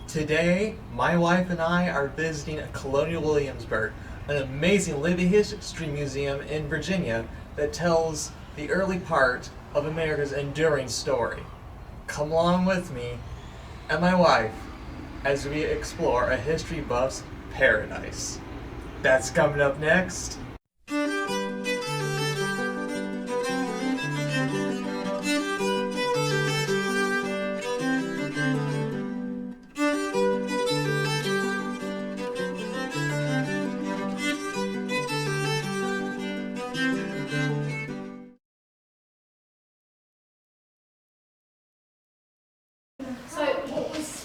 Today, my wife and I are visiting Colonial Williamsburg, an amazing living history museum in Virginia that tells the early part of America's enduring story. Come along with me and my wife as we explore a history buff's paradise. That's coming up next. So what was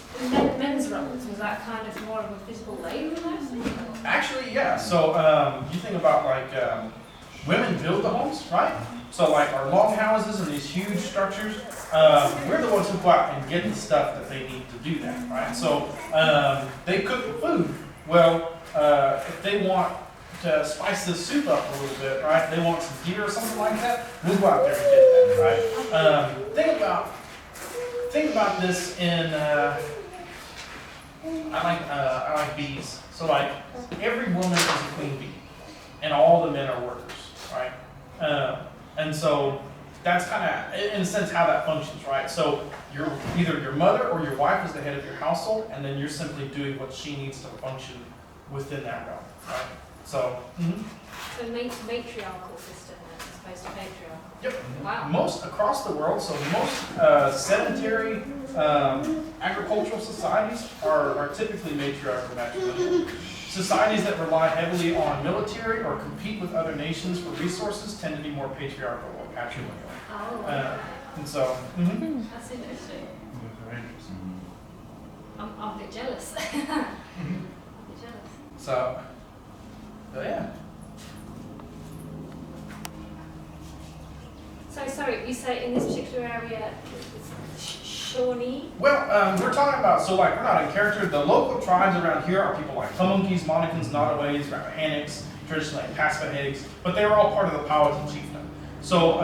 men's roles? Was that kind of more of a physical labor mostly? Actually, yeah. So you think about women build the homes, right? So like our long houses and these huge structures, we're the ones who go out and get the stuff that they need to do that, right? So they cook the food. Well, if they want to spice the soup up a little bit, right? They want some deer or something like that. We'll go out there and get that, right? Think about this in. I like bees. So like every woman is a queen bee, and all the men are workers, right? And so that's kind of, in a sense, how that functions, right? So you're either your mother or your wife is the head of your household, and then you're simply doing what she needs to function within that realm, right? So. So matriarchal system as opposed to patriarchal. Yep. Wow. Most across the world, so most sedentary agricultural societies are typically matriarchal matrilineal. Societies that rely heavily on military or compete with other nations for resources tend to be more patriarchal or patrilineal. Oh. And so. That's interesting. Very interesting. I'm a bit jealous. I'm a bit jealous. So yeah. So sorry, you say in this particular area, it's Shawnee? Well, we're talking about, so like we're not in character. The local tribes around here are people like Pamunkeys, Monacans, Nottaways, Rappahannocks, traditionally like Paspaheghs, but they were all part of the Powhatan chiefdom. So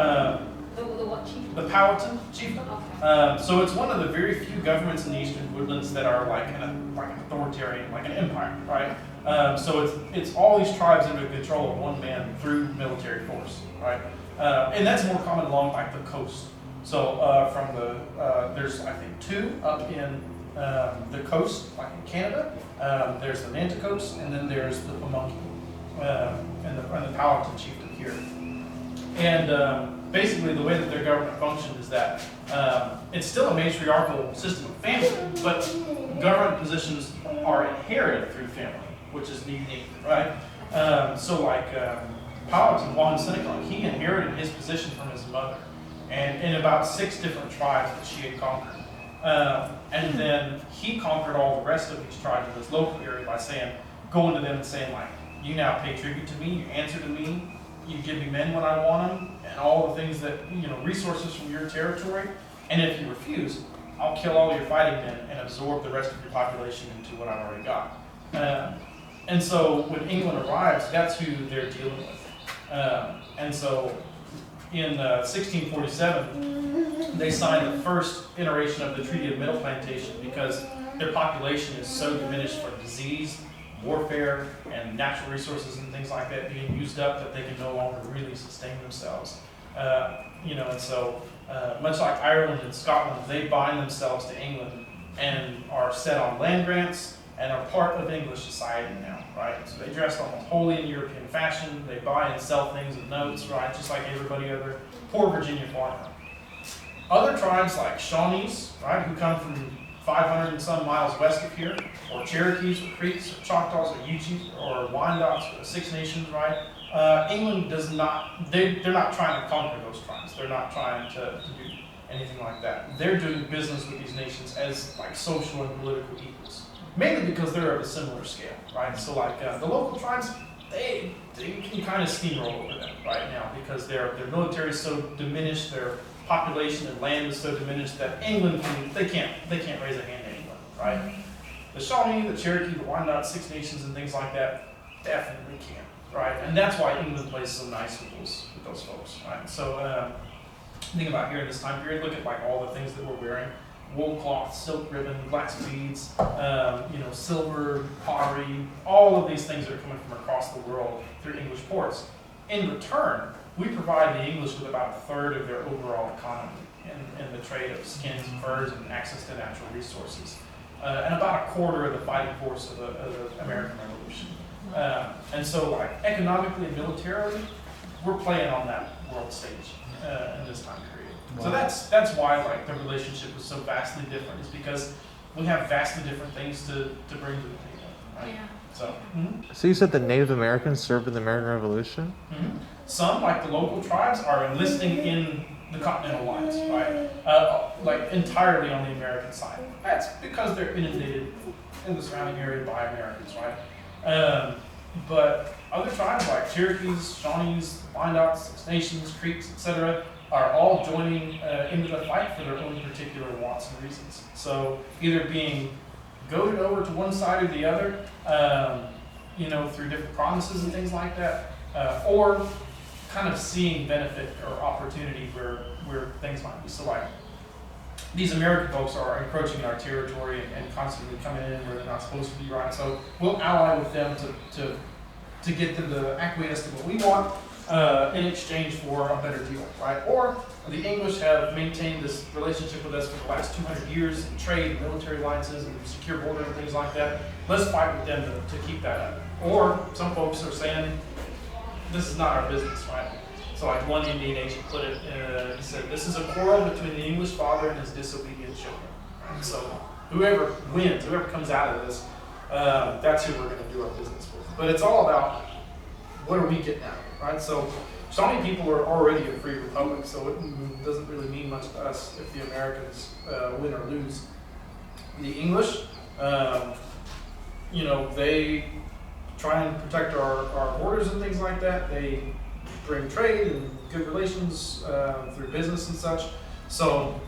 The what chiefdom? the Powhatan chiefdom. Okay. So it's one of the very few governments in the Eastern Woodlands that are like an authoritarian, like an empire, right? So it's all these tribes under the control of one man through military force, right? And that's more common along like the coast. So from there's I think two up in the coast, like in Canada. There's the Nanticoke, and then there's the Pamunkey, and the Powhatan chiefdom here. And basically the way that their government functions is that it's still a matriarchal system of family, but government positions are inherited through family, which is unique, right? So like Powhatan, Juan Seneca, he inherited his position from his mother, and in about 6 different tribes that she had conquered. And then he conquered all the rest of these tribes in this local area by going to them and saying like, you now pay tribute to me, you answer to me, you give me men when I want them, and all the things that, resources from your territory. And if you refuse, I'll kill all your fighting men and absorb the rest of your population into what I've already got. And so when England arrives, that's who they're dealing with. And so in 1647, they signed the first iteration of the Treaty of Middle Plantation because their population is so diminished from disease, warfare, and natural resources and things like that being used up that they can no longer really sustain themselves. And so much like Ireland and Scotland, they bind themselves to England and are set on land grants and are part of English society now, right? So they dress almost wholly in European fashion. They buy and sell things and notes, right? Just like everybody other poor Virginia farmer. Other tribes like Shawnees, right, who come from 500 and some miles west of here, or Cherokees, or Creeks, or Choctaws, or Uchis, or Wyandots, or Six Nations, right? England does not, they're not trying to conquer those tribes. They're not trying to do anything like that. They're doing business with these nations as like social and political equals. Mainly because they're of a similar scale, right? So like the local tribes, they can kind of steamroll over them right now because their military is so diminished, their population and land is so diminished that England they can't raise a hand to England, right? The Shawnee, the Cherokee, the Wyandotte, Six Nations, and things like that definitely can, right? And that's why England plays so nice with those folks, right? So think about here in this time period, look at like all the things that we're wearing. wool cloth, silk ribbon, glass beads, silver, pottery, all of these things that are coming from across the world through English ports. In return, we provide the English with about a third of their overall economy in the trade of skins and furs and access to natural resources, and about a quarter of the fighting force of the American Revolution. And so, like, economically and militarily, we're playing on that world stage in this time period. Wow. So that's why, like, the relationship is so vastly different, is because we have vastly different things to bring to the table, right? Yeah. So, So you said the Native Americans served in the American Revolution? Some, like the local tribes, are enlisting in the Continental Alliance, right? Like entirely on the American side. That's because they're inundated in the surrounding area by Americans, right? But other tribes like Cherokees, Shawnees, Wyandots, Six Nations, Creeks, etc., are all joining into the fight for their own particular wants and reasons. So either being goaded over to one side or the other, through different promises and things like that, or kind of seeing benefit or opportunity where things might be. So, like, these American folks are encroaching in our territory and constantly coming in where they're not supposed to be, right? So we'll ally with them to get them to acquiesce to what we want in exchange for a better deal, right? Or the English have maintained this relationship with us for the last 200 years in trade, military alliances, and secure border and things like that. Let's fight with them to keep that up. Or some folks are saying, this is not our business, right? So, like, one Indian agent put it, he said, this is a quarrel between the English father and his disobedient children. Right? So whoever wins, whoever comes out of this, that's who we're going to do our business with. But it's all about, what are we getting out of it, right? So Shawnee people are already a free republic, so it doesn't really mean much to us if the Americans win or lose. The English, they try and protect our borders and things like that. They bring trade and good relations through business and such. So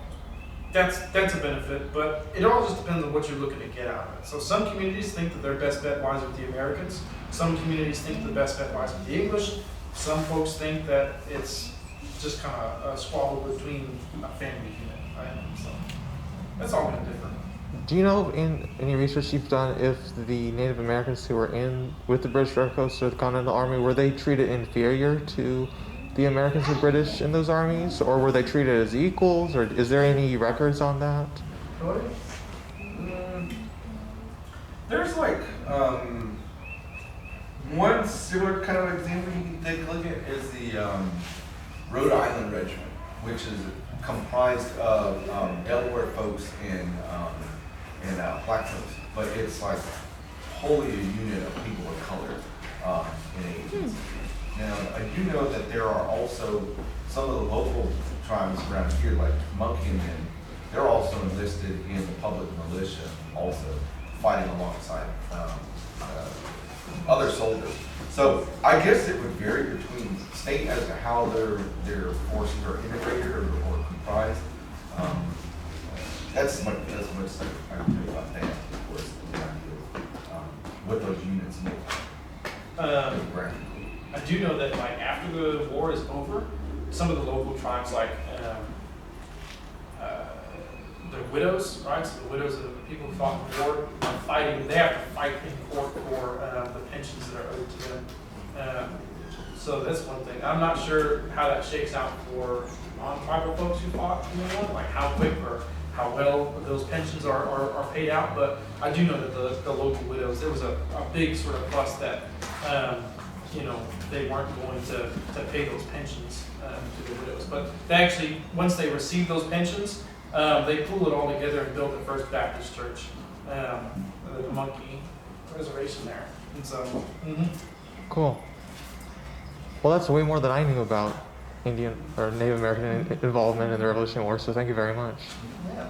that's a benefit, but it all just depends on what you're looking to get out of it. So some communities think that their best bet lies with the Americans. Some communities think the best bet lies with the English. Some folks think that it's just kind of a squabble between a family unit, right? So that's all going to differ. Do you know, in any research you've done, if the Native Americans who were in with the British Red Coast or the Continental Army, were they treated inferior to the Americans and British in those armies, or were they treated as equals, or is there any records on that? There's like one similar kind of example you can take a look at is the Rhode Island Regiment, which is comprised of Delaware folks and black folks, but it's like wholly a unit of people of color in agency. Now, I do know that there are also some of the local tribes around here, like Monkey men, they're also enlisted in the public militia, also fighting alongside other soldiers. So I guess it would vary between state as to how their forces are integrated or comprised. That's much I can tell you about that, of course, what those units look. I do know that, like, after the war is over, some of the local tribes, like the widows, right? So the widows of the people who fought in the war are fighting. They have to fight in court for the pensions that are owed to them. So that's one thing. I'm not sure how that shakes out for non-tribal folks who fought in the war, like how quick or how well those pensions are paid out. But I do know that the local widows, there was a big sort of plus that they weren't going to pay those pensions to the widows. But they actually, once they received those pensions, they pulled it all together and built the First Baptist Church, the Monkey Reservation there. And so, Cool. Well, that's way more than I knew about Indian or Native American involvement in the Revolutionary War, so thank you very much. yeah.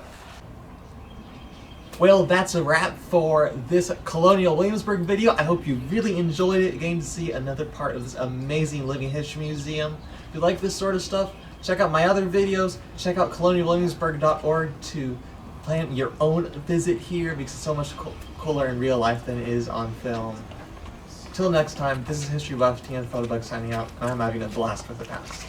Well, that's a wrap for this Colonial Williamsburg video. I hope you really enjoyed it, getting to see another part of this amazing living history museum. If you like this sort of stuff, check out my other videos. Check out colonialwilliamsburg.org to plan your own visit here, because it's so much cooler in real life than it is on film. Till next time, this is History Buff, TN Photobug signing out, and I'm having a blast with the past.